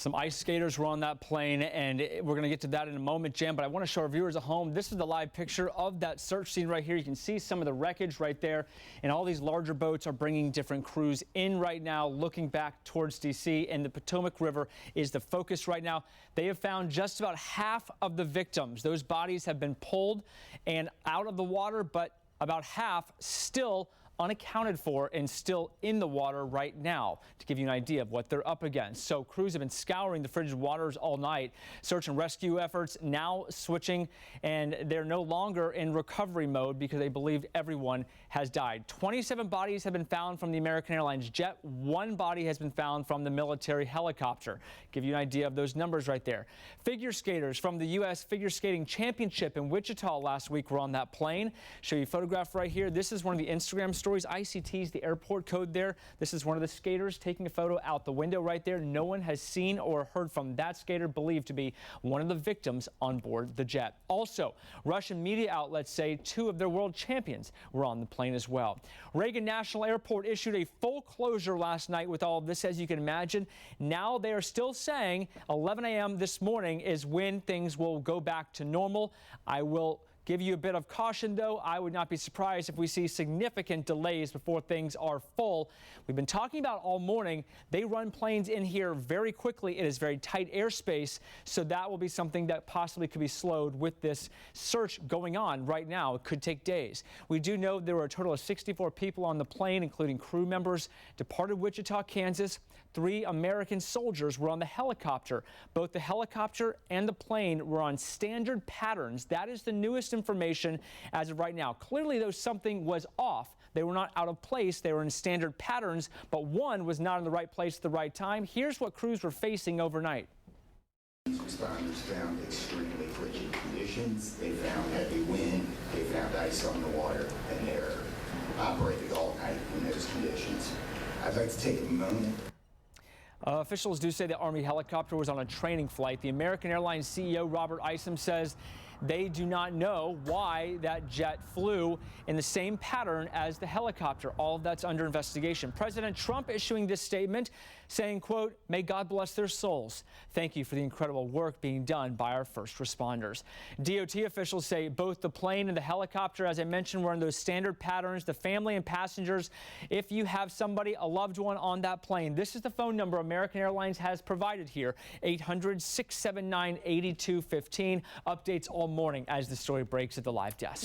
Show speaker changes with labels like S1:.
S1: Some ice skaters were on that plane, and we're going to get to that in a moment, Jan, but I want to show our viewers at home. This is the live picture of that search scene right here. You can see some of the wreckage right there, and all these larger boats are bringing different crews in right now, looking back towards D.C., and the Potomac River is the focus right now. They have found just about half of the victims. Those bodies have been pulled and out of the water, but about half still unaccounted for and still in the water right now, to give you an idea of what they're up against. So crews have been scouring the frigid waters all night. Search and rescue efforts now switching, and they're no longer in recovery mode because they believe everyone has died. 27 bodies have been found from the American Airlines jet. 1 body has been found from the military helicopter. Give you an idea of those numbers right there. Figure skaters from the U.S. Figure Skating Championship in Wichita last week were on that plane. Show you a photograph right here. This is one of the Instagram stories. ICT's the airport code there. This is one of the skaters taking a photo out the window right there. No one has seen or heard from that skater, believed to be one of the victims on board the jet. Also, Russian media outlets say 2 of their world champions were on the plane as well. Reagan National Airport issued a full closure last night with all of this, as you can imagine. Now they are still saying 11 a.m. this morning is when things will go back to normal. I will give you a bit of caution, though. I would not be surprised if we see significant delays before things are full. We've been talking about all morning. They run planes in here very quickly. It is very tight airspace, so that will be something that possibly could be slowed with this search going on right now. It could take days. We do know there were a total of 64 people on the plane, including crew members, departed Wichita, Kansas. 3 American soldiers were on the helicopter. Both the helicopter and the plane were on standard patterns. That is the newest information as of right now. Clearly, though, something was off. They were not out of place. They were in standard patterns, but one was not in the right place at the right time. Here's what crews were facing overnight.
S2: Responders found extremely frigid conditions. They found heavy wind. They found ice on the water, and they're operated all night in those conditions. I'd like to take a moment.
S1: Officials do say the Army helicopter was on a training flight. The American Airlines CEO Robert Isom says they do not know why that jet flew in the same pattern as the helicopter. All of that's under investigation. President Trump issuing this statement saying, quote, "May God bless their souls. Thank you for the incredible work being done by our first responders." DOT officials say both the plane and the helicopter, as I mentioned, were in those standard patterns. The family and passengers, if you have somebody, a loved one on that plane, this is the phone number American Airlines has provided here, 800-679-8215. Updates all morning as the story breaks at the live desk.